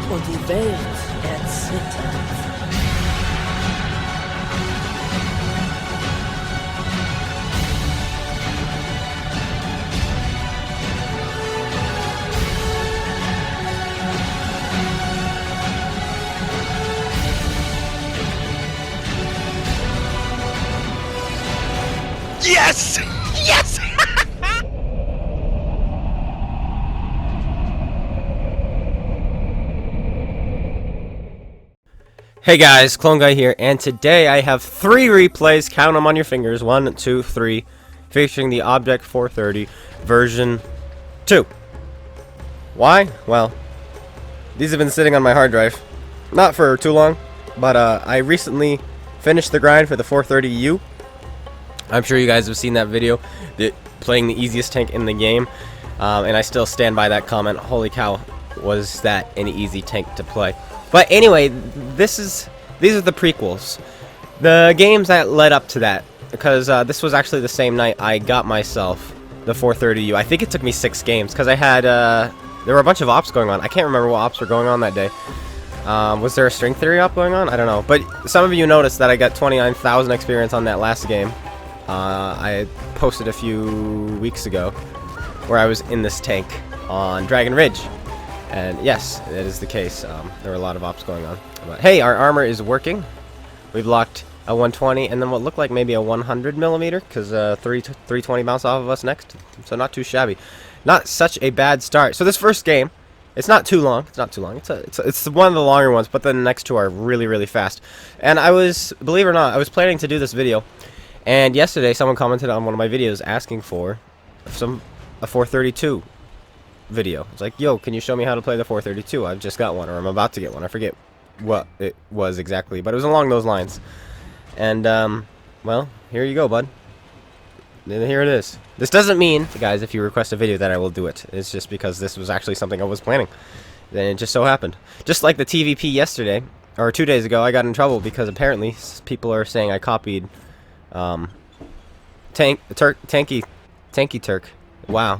und die Welt erzittert. Yes! Yes! Hey guys, Clone Guy here, and today I have 3 replays, count them on your fingers, 1, 2, 3, featuring the Object 430 version 2. Why? Well, these have been sitting on my hard drive, not for too long, but I recently finished the grind for the 430U. I'm sure you guys have seen that video, playing the easiest tank in the game, and I still stand by that comment. Holy cow, was that an easy tank to play. But anyway, these are the prequels, the games that led up to that, because this was actually the same night I got myself the 430U. I think it took me 6 games, because I had, there were a bunch of ops going on. I can't remember what ops were going on that day. Was there a string theory op going on? I don't know. But some of you noticed that I got 29,000 experience on that last game. I posted a few weeks ago where I was in this tank on Dragon Ridge. And yes, that is the case. There were a lot of ops going on. But hey, our armor is working. We've locked a 120 and then what looked like maybe a 100 millimeter, because 320 bounced off of us next. So not too shabby. Not such a bad start. So this first game, it's not too long. It's not too long. It's one of the longer ones, but the next 2 are really, really fast. And I was, believe it or not, I was planning to do this video. And yesterday, someone commented on one of my videos asking for a 432 video. It's like, yo, can you show me how to play the 432? I've just got one, or I'm about to get one. I forget what it was exactly, but it was along those lines. And, well, here you go, bud. Here it is. This doesn't mean, guys, if you request a video that I will do it. It's just because this was actually something I was planning. Then it just so happened. Just like the TVP yesterday, or 2 days ago, I got in trouble because apparently people are saying I copied Tanky Turk. Wow.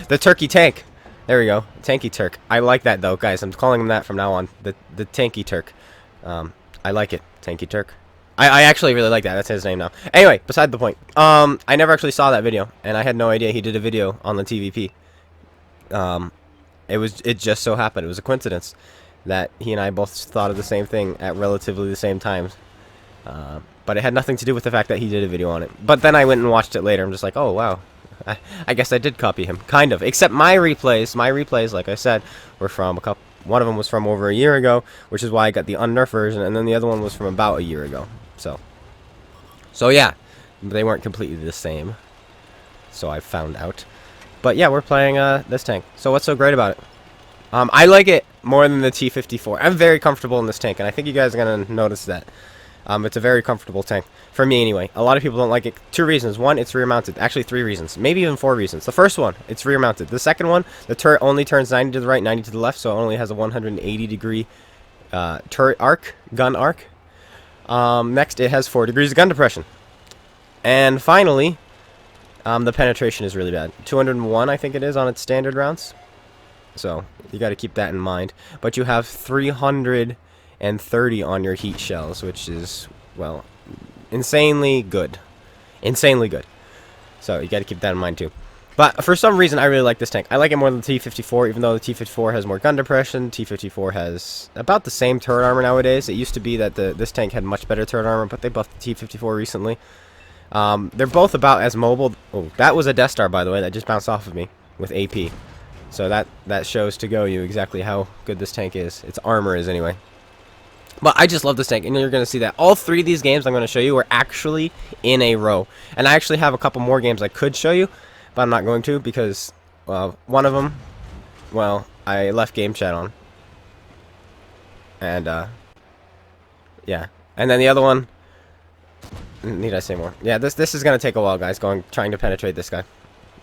The Turkey Tank. There we go. Tanky Turk. I like that though, guys. I'm calling him that from now on. The Tanky Turk. I like it. Tanky Turk. I actually really like that. That's his name now. Anyway, beside the point. I never actually saw that video, and I had no idea he did a video on the TVP. It just so happened. It was a coincidence that he and I both thought of the same thing at relatively the same times. But it had nothing to do with the fact that he did a video on it. But then I went and watched it later. I'm just like, oh, wow. I guess I did copy him. Kind of. Except my replays, like I said, were from one of them was from over a year ago, which is why I got the unnerfed version, and then the other one was from about a year ago. So yeah. They weren't completely the same. So I found out. But yeah, we're playing this tank. So what's so great about it? I like it more than the T-54. I'm very comfortable in this tank, and I think you guys are going to notice that. It's a very comfortable tank. For me, anyway. A lot of people don't like it. 2 reasons. 1, it's rear-mounted. Actually, 3 reasons. Maybe even 4 reasons. The first one, it's rear-mounted. The second one, the turret only turns 90 to the right, 90 to the left, so it only has a 180-degree turret arc, gun arc. Next, it has 4 degrees of gun depression. And finally, the penetration is really bad. 201, I think it is, on its standard rounds. So, you got to keep that in mind. But you have 330 on your heat shells, which is, well, insanely good. Insanely good. So you got to keep that in mind too. But for some reason, I really like this tank. I like it more than the T-54, even though the T-54 has more gun depression. T-54 has about the same turret armor nowadays. It used to be that this tank had much better turret armor, but they buffed the T-54 recently. They're both about as mobile. Oh, that was a Death Star, by the way, that just bounced off of me with AP. So that shows to go you exactly how good this tank is. Its armor is, anyway. But I just love this tank, and you're going to see that. All 3 of these games I'm going to show you are actually in a row. And I actually have a couple more games I could show you, but I'm not going to because, well, one of them, well, I left game chat on. And, yeah. And then the other one, need I say more? Yeah, this is going to take a while, guys, trying to penetrate this guy.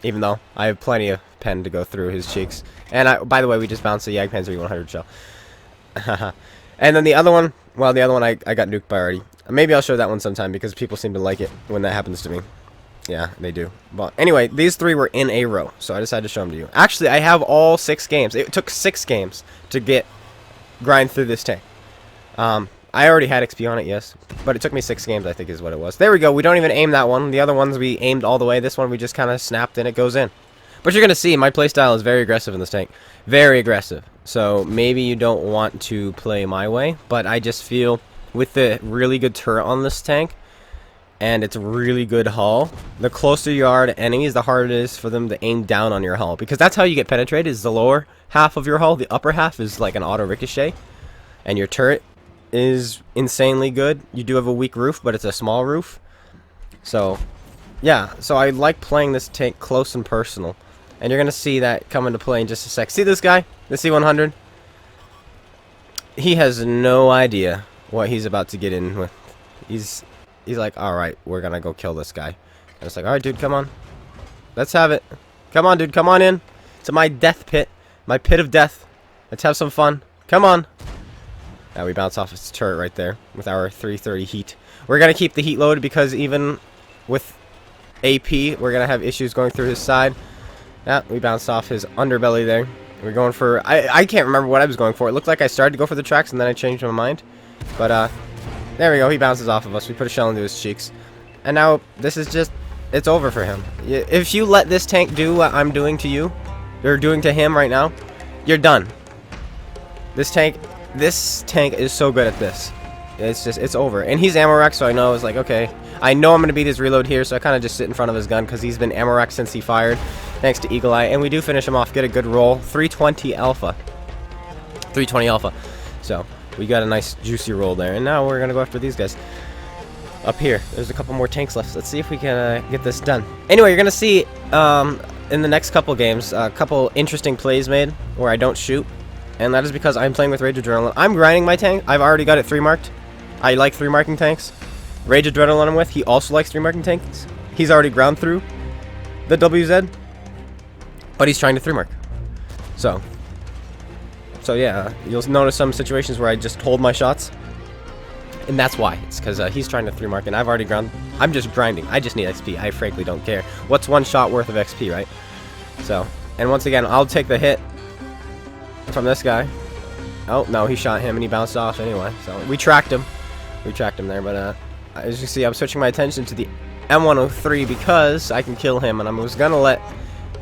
Even though I have plenty of pen to go through his cheeks. And, by the way, we just bounced the Yagpan 3100 shell. And then the other one, well, the other one I got nuked by already. Maybe I'll show that one sometime because people seem to like it when that happens to me. Yeah, they do. But anyway, these 3 were in a row, so I decided to show them to you. Actually, I have all 6 games. It took 6 games to grind through this tank. I already had XP on it, yes, but it took me 6 games, I think is what it was. There we go. We don't even aim that one. The other ones we aimed all the way. This one we just kind of snapped and it goes in. But you're going to see my playstyle is very aggressive in this tank. Very aggressive. So maybe you don't want to play my way, but I just feel with the really good turret on this tank and it's really good hull, the closer you are to enemies, the harder it is for them to aim down on your hull. Because that's how you get penetrated, is the lower half of your hull. The upper half is like an auto ricochet. And your turret is insanely good. You do have a weak roof, but it's a small roof. So, yeah. So I like playing this tank close and personal. And you're going to see that come into play in just a sec. See this guy? The C100? He has no idea what he's about to get in with. He's like, alright, we're going to go kill this guy. And it's like, alright, dude, come on. Let's have it. Come on, dude, come on in. To my death pit. My pit of death. Let's have some fun. Come on. Now we bounce off his turret right there with our 330 heat. We're going to keep the heat loaded because even with AP, we're going to have issues going through his side. Yeah, we bounced off his underbelly there. We're going for... I can't remember what I was going for. It looked like I started to go for the tracks and then I changed my mind. But, there we go. He bounces off of us. We put a shell into his cheeks. And now, this is just... It's over for him. If you let this tank do what I'm doing to you, or doing to him right now, you're done. This tank is so good at this. It's over. And he's ammo racked, so I know it's like, okay. I know I'm going to beat his reload here, so I kind of just sit in front of his gun because he's been ammo racked since he fired. Thanks to Eagle Eye. And we do finish him off. Get a good roll. 320 alpha. 320 alpha. So, we got a nice juicy roll there. And now we're going to go after these guys. Up here. There's a couple more tanks left. Let's see if we can get this done. Anyway, you're going to see in the next couple games a couple interesting plays made where I don't shoot. And that is because I'm playing with Rage Adrenaline. I'm grinding my tank. I've already got it 3 marked. I like 3 marking tanks. Rage Adrenaline I'm with, he also likes 3 marking tanks. He's already ground through the WZ. But he's trying to 3 mark. So yeah, you'll notice some situations where I just hold my shots. And that's why. It's because he's trying to 3 mark and I've already ground. I'm just grinding. I just need XP. I frankly don't care. What's 1 shot worth of XP, right? So, and once again, I'll take the hit from this guy. Oh, no, he shot him and he bounced off anyway. So, we tracked him. We tracked him there, but as you see, I'm switching my attention to the M103 because I can kill him, and I was going to let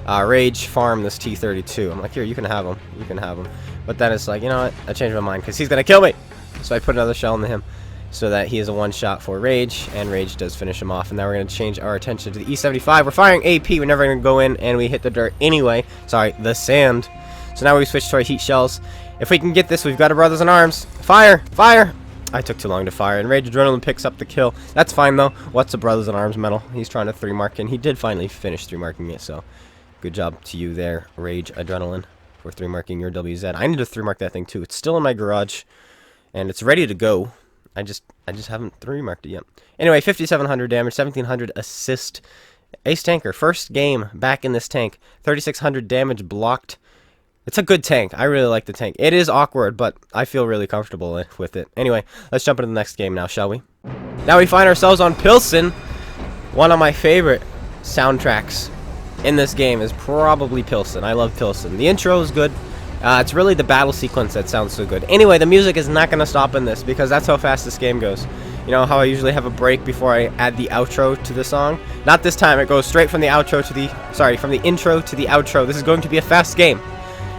Rage farm this T-32. I'm like, here, you can have him. You can have him. But then it's like, you know what? I changed my mind because he's going to kill me. So I put another shell into him so that he is a 1-shot for Rage, and Rage does finish him off. And now we're going to change our attention to the E75. We're firing AP. We're never going to go in, and we hit the dirt anyway. Sorry, the sand. So now we switch to our heat shells. If we can get this, we've got a brothers in arms. Fire! Fire! I took too long to fire, and Rage Adrenaline picks up the kill. That's fine, though. What's a brothers in arms medal? He's trying to 3 mark, and he did finally finish 3 marking it, so good job to you there, Rage Adrenaline, for 3 marking your WZ. I need to 3 mark that thing, too. It's still in my garage, and it's ready to go. I just haven't 3 marked it yet. Anyway, 5,700 damage, 1,700 assist. Ace Tanker, first game back in this tank. 3,600 damage blocked. It's a good tank. I really like the tank. It is awkward, but I feel really comfortable with it. Anyway, let's jump into the next game now, shall we? Now we find ourselves on Pilsen. One of my favorite soundtracks in this game is probably Pilsen. I love Pilsen. The intro is good. It's really the battle sequence that sounds so good. Anyway, the music is not going to stop in this because that's how fast this game goes. You know how I usually have a break before I add the outro to the song? Not this time. It goes straight from the outro to the... Sorry, from the intro to the outro. This is going to be a fast game.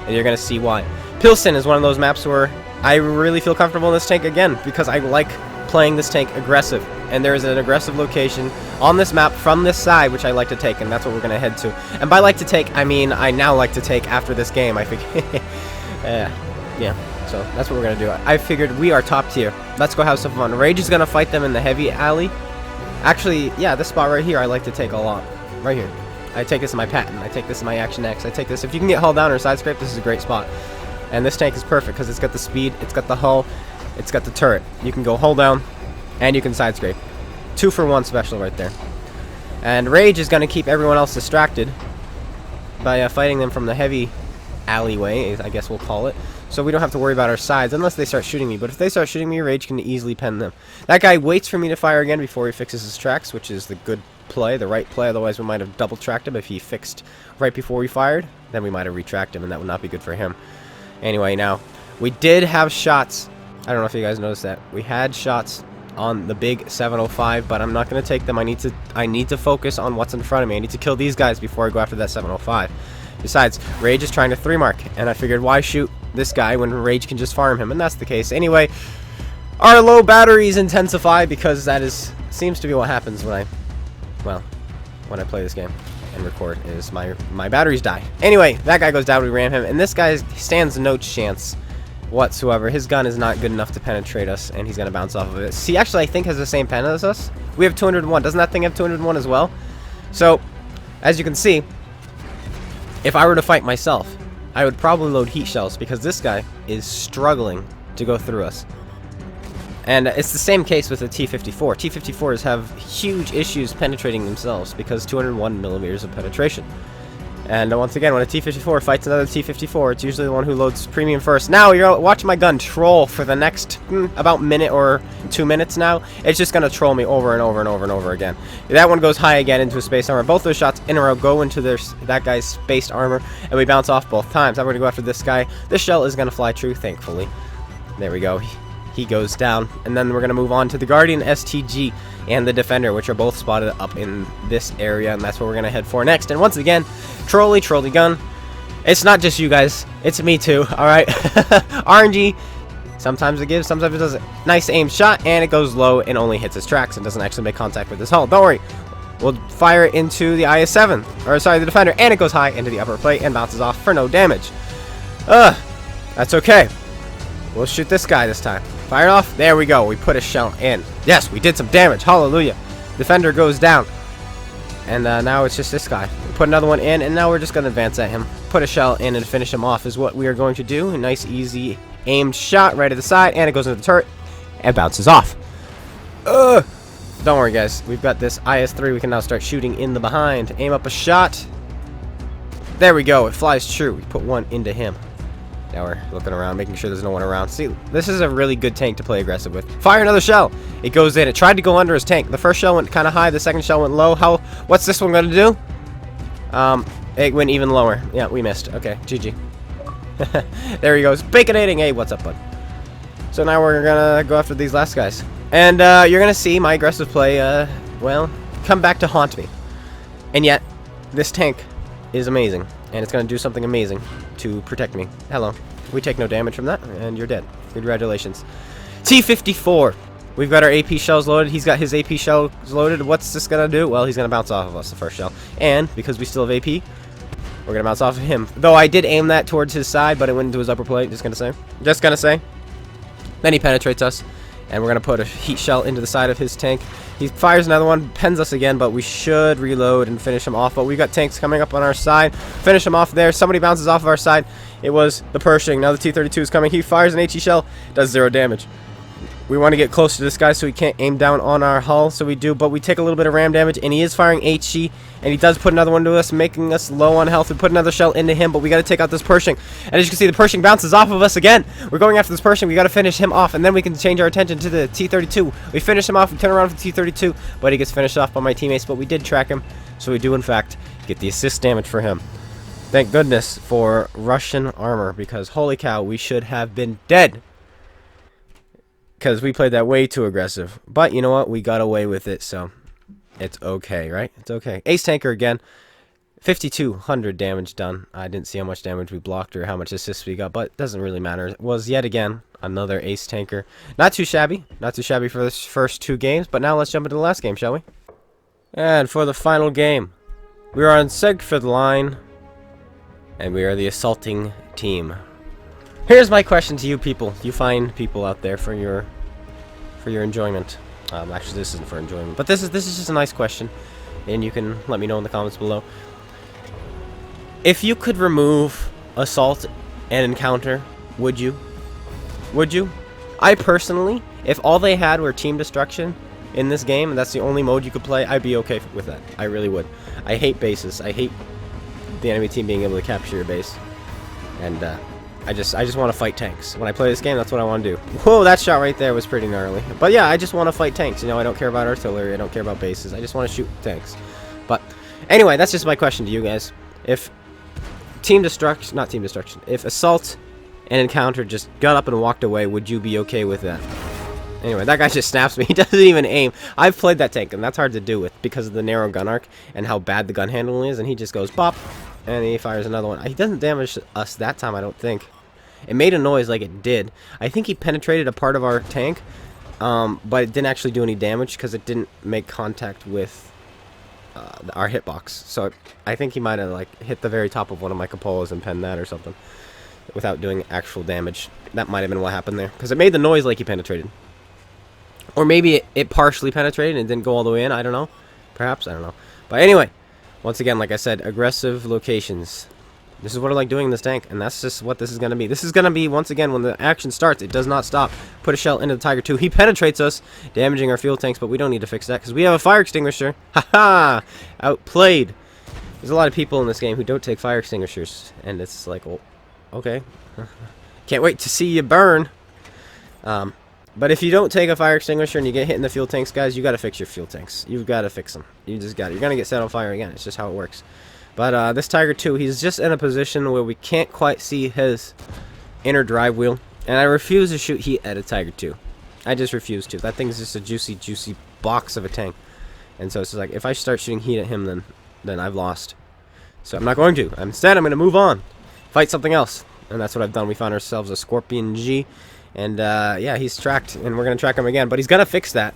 And you're going to see why. Pilsen is one of those maps where I really feel comfortable in this tank again because I like playing this tank aggressive. And there is an aggressive location on this map from this side which I like to take, and that's what we're going to head to. And by like to take, I mean I now like to take after this game. I think, yeah, so that's what we're going to do. I figured we are top tier. Let's go have some fun. Rage is going to fight them in the heavy alley. Actually, yeah, this spot right here I like to take a lot. Right here. I take this in my patent. I take this in my Action X. I take this. If you can get hull down or side scrape, this is a great spot. And this tank is perfect because it's got the speed, it's got the hull, it's got the turret. You can go hull down, and you can side scrape. 2-for-1 special right there. And Rage is going to keep everyone else distracted by fighting them from the heavy alleyway, I guess we'll call it. So we don't have to worry about our sides unless they start shooting me. But if they start shooting me, Rage can easily pen them. That guy waits for me to fire again before he fixes his tracks, which is the good play, the right play. Otherwise, we might have double tracked him if he fixed right before we fired. Then we might have retracked him, and that would not be good for him. Anyway, now, we did have shots. I don't know if you guys noticed that. We had shots on the big 705, but I'm not going to take them. I need to focus on what's in front of me. I need to kill these guys before I go after that 705. Besides, Rage is trying to 3-mark, and I figured why shoot this guy when Rage can just farm him, and that's the case. Anyway, our low batteries intensify because that seems to be what happens when I play this game and record, is my batteries die. Anyway, that guy goes down, we ram him, and this guy stands no chance whatsoever. His gun is not good enough to penetrate us, and he's going to bounce off of it. He actually, I think, has the same pen as us. We have 201. Doesn't that thing have 201 as well? So, as you can see, if I were to fight myself, I would probably load heat shells because this guy is struggling to go through us. And it's the same case with the T-54. T-54s have huge issues penetrating themselves because 201 millimeters of penetration. And once again, when a T-54 fights another T-54, it's usually the one who loads premium first. Now, you're watching my gun troll for the next about minute or 2 minutes now. It's just going to troll me over and over and over and over again. That one goes high again into a space armor. Both those shots in a row go into that guy's spaced armor, and we bounce off both times. I'm going to go after this guy. This shell is going to fly true, thankfully. There we go. He goes down, and then we're going to move on to the Guardian STG and the Defender, which are both spotted up in this area, and that's what we're going to head for next. And once again, trolley gun. It's not just you guys, it's me too, alright? RNG, sometimes it gives, sometimes it doesn't. Nice aim shot, and it goes low and only hits his tracks and doesn't actually make contact with his hull. Don't worry, we'll fire it into the IS-7, or sorry, the Defender, and it goes high into the upper plate and bounces off for no damage. That's okay. We'll shoot this guy this time. Fire off. There we go. We put a shell in. Yes, we did some damage. Hallelujah. Defender goes down. And now it's just this guy. We put another one in, and now we're just going to advance at him. Put a shell in and finish him off is what we are going to do. A nice, easy, aimed shot right at the side, and it goes into the turret and bounces off. Don't worry, guys. We've got this IS-3. We can now start shooting in the behind. Aim up a shot. There we go. It flies true. We put one into him. Now we're looking around, making sure there's no one around. See, this is a really good tank to play aggressive with. Fire another shell. It goes in. It tried to go under his tank. The first shell went kind of high. The second shell went low. What's this one going to do? It went even lower. Yeah, we missed. Okay, GG. There he goes. Baconating. Hey, what's up, bud? So now we're going to go after these last guys. And you're going to see my aggressive play, well, come back to haunt me. And yet, this tank is amazing. And it's going to do something amazing to protect me. Hello. We take no damage from that, and you're dead. Congratulations. T-54. We've got our AP shells loaded. He's got his AP shells loaded. What's this going to do? Well, he's going to bounce off of us, the first shell. And, because we still have AP, we're going to bounce off of him. Though I did aim that towards his side, but it went into his upper plate. Just going to say. Then he penetrates us. And we're going to put a heat shell into the side of his tank. He fires another one, pens us again, but we should reload and finish him off. But we've got tanks coming up on our side. Finish him off there. Somebody bounces off of our side. It was the Pershing. Now the T-32 is coming. He fires an HE shell. Does 0 damage. We want to get close to this guy so he can't aim down on our hull. So we do, but we take a little bit of ram damage. And he is firing HE. And he does put another one to us, making us low on health. We put another shell into him, but we got to take out this Pershing. And as you can see, the Pershing bounces off of us again. We're going after this Pershing. We got to finish him off, and then we can change our attention to the T-32. We finish him off. We turn around for the T-32, but he gets finished off by my teammates. But we did track him, so we do, in fact, get the assist damage for him. Thank goodness for Russian armor, because holy cow, we should have been dead. Because we played that way too aggressive. But you know what? We got away with it, so it's okay, right? It's okay. Ace Tanker again. 5,200 damage done. I didn't see how much damage we blocked or how much assists we got, but it doesn't really matter. It was, yet again, another Ace Tanker. Not too shabby. Not too shabby for this first 2 games, but now let's jump into the last game, shall we? And for the final game, we are on Siegfried line, and we are the assaulting team. Here's my question to you people. You fine people out there for your enjoyment. Actually, this isn't for enjoyment, but this is just a nice question, and you can let me know in the comments below. If you could remove assault and encounter, would you? Would you? I personally, if all they had were team destruction in this game, and that's the only mode you could play, I'd be okay with that. I really would. I hate bases. I hate the enemy team being able to capture your base. And I just want to fight tanks. When I play this game, that's what I want to do. Whoa, that shot right there was pretty gnarly. But yeah, I just want to fight tanks. You know, I don't care about artillery. I don't care about bases. I just want to shoot tanks. But anyway, that's just my question to you guys. If team destruction, not team destruction, if assault and encounter just got up and walked away, would you be okay with that? Anyway, that guy just snaps me. He doesn't even aim. I've played that tank, and that's hard to do with because of the narrow gun arc and how bad the gun handling is. And he just goes bop, and he fires another one. He doesn't damage us that time, I don't think. It made a noise like it did. I think he penetrated a part of our tank, but it didn't actually do any damage because it didn't make contact with our hitbox. So I think he might have like hit the very top of one of my cupolas and penned that or something without doing actual damage. That might have been what happened there because it made the noise like he penetrated. Or maybe it partially penetrated and didn't go all the way in. I don't know. Perhaps. I don't know. But anyway, once again, like I said, aggressive locations. This is what I like doing in this tank. And that's just what this is going to be. This is going to be, once again, when the action starts, it does not stop. Put a shell into the Tiger 2. He penetrates us, damaging our fuel tanks. But we don't need to fix that because we have a fire extinguisher. Haha! Outplayed. There's a lot of people in this game who don't take fire extinguishers. And it's like, well, okay. Can't wait to see you burn. But if you don't take a fire extinguisher and you get hit in the fuel tanks, guys, you got to fix your fuel tanks. You've got to fix them. You just got it. You're going to get set on fire again. It's just how it works. But this Tiger 2, he's just in a position where we can't quite see his inner drive wheel. And I refuse to shoot heat at a Tiger 2. I just refuse to. That thing's just a juicy, juicy box of a tank. And so it's just like, if I start shooting heat at him, then I've lost. So I'm not going to. Instead, I'm going to move on. Fight something else. And that's what I've done. We found ourselves a Scorpion G. And, yeah, he's tracked, and we're going to track him again. But he's going to fix that,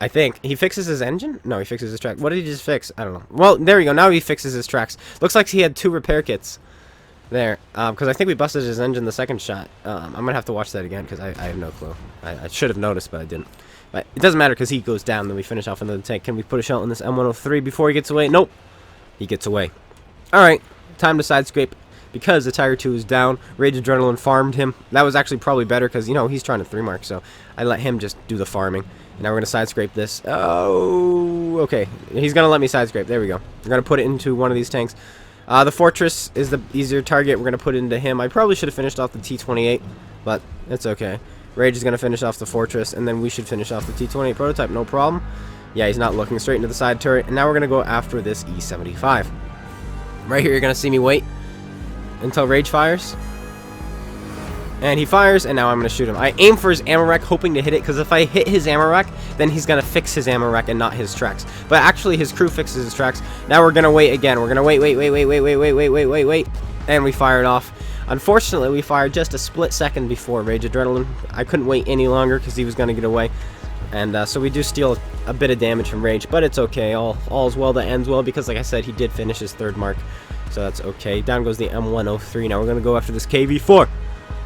I think. He fixes his engine? No, he fixes his track. What did he just fix? I don't know. Well, there we go. Now he fixes his tracks. Looks like he had 2 repair kits there. Because I think we busted his engine the second shot. I'm going to have to watch that again, because I have no clue. I should have noticed, but I didn't. But it doesn't matter, because he goes down, then we finish off another tank. Can we put a shell in this M103 before he gets away? Nope. He gets away. Alright, time to side scrape. Because the Tiger 2 is down, Rage Adrenaline farmed him. That was actually probably better because, you know, he's trying to 3-mark. So I let him just do the farming. And now we're going to side scrape this. Oh, okay. He's going to let me side scrape. There we go. We're going to put it into one of these tanks. The Fortress is the easier target. We're going to put it into him. I probably should have finished off the T-28, but it's okay. Rage is going to finish off the Fortress, and then we should finish off the T-28 prototype. No problem. Yeah, he's not looking straight into the side turret. And now we're going to go after this E-75. Right here, you're going to see me wait until Rage fires. And he fires, and now I'm going to shoot him. I aim for his ammo rack, hoping to hit it, because if I hit his ammo rack, then he's going to fix his ammo rack and not his tracks. But actually, his crew fixes his tracks. Now we're going to wait again. We're going to wait. And we fire it off. Unfortunately, we fired just a split second before Rage Adrenaline. I couldn't wait any longer because he was going to get away. And so we do steal a bit of damage from Rage, but it's okay. All's well that ends well, because like I said, he did finish his 3rd mark. So that's okay. Down goes the M103. Now we're going to go after this KV4.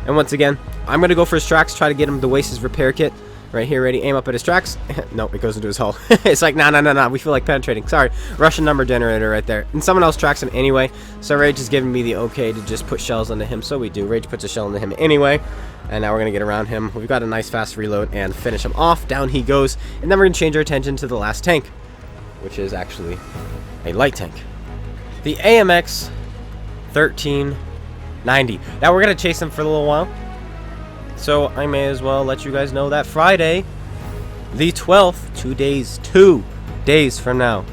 And once again, I'm going to go for his tracks, try to get him to waste his repair kit. Right here, ready, aim up at his tracks. Nope, it goes into his hull. It's like, nah, we feel like penetrating. Sorry, Russian number generator right there. And someone else tracks him anyway. So Rage is giving me the okay to just put shells into him. So we do. Rage puts a shell into him anyway. And now we're going to get around him. We've got a nice fast reload and finish him off. Down he goes. And then we're going to change our attention to the last tank, which is actually a light tank. The AMX 1390. Now we're going to chase him for a little while. So I may as well let you guys know that Friday, the 12th, 2 days from now,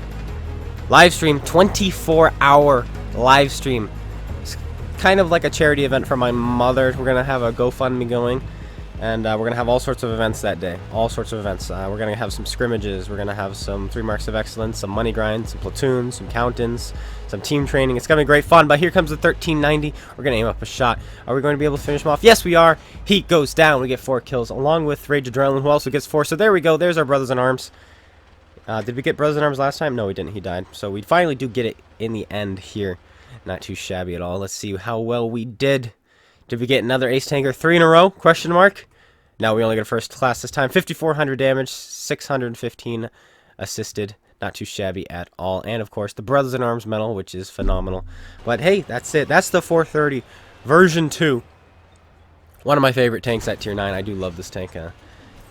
live stream, 24-hour live stream. It's kind of like a charity event for my mother. We're going to have a GoFundMe going. And we're going to have all sorts of events that day. All sorts of events. We're going to have some scrimmages. We're going to have some 3 marks of excellence, some money grinds, some platoons, some count-ins, some team training. It's going to be great fun. But here comes the 1390. We're going to aim up a shot. Are we going to be able to finish him off? Yes, we are. Heat goes down. We get 4 kills, along with Rage Adrenaline, who also gets 4. So there we go. There's our Brothers in Arms. Did we get Brothers in Arms last time? No, we didn't. He died. So we finally do get it in the end here. Not too shabby at all. Let's see how well we did. Did we get another ace tanker 3 in a row? Question mark. Now we only get a first class this time. 5,400 damage, 615 assisted. Not too shabby at all. And of course the Brothers in Arms medal, which is phenomenal. But hey, that's it. That's the 430 version 2. One of my favorite tanks at tier 9. I do love this tank.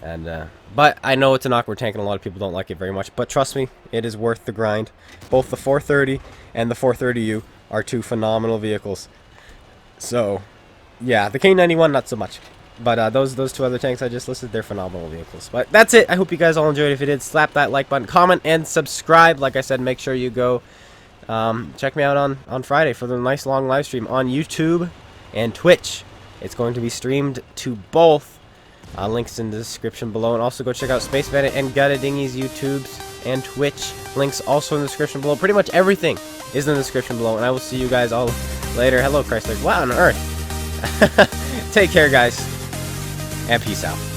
But I know it's an awkward tank and a lot of people don't like it very much. But trust me, it is worth the grind. Both the 430 and the 430U are 2 phenomenal vehicles. So Yeah, the K91 not so much. But those two other tanks I just listed, they're phenomenal vehicles. But that's it. I hope you guys all enjoyed. If you did, slap that like button, comment, and subscribe. Like I said, make sure you go check me out on Friday for the nice long live stream on YouTube and Twitch. It's going to be streamed to both. Links in the description below. And also go check out Space Bandit and GotADingy's YouTubes and Twitch. Links also in the description below. Pretty much everything is in the description below. And I will see you guys all later. Hello, Chrysler. What on earth? Take care, guys. And peace out.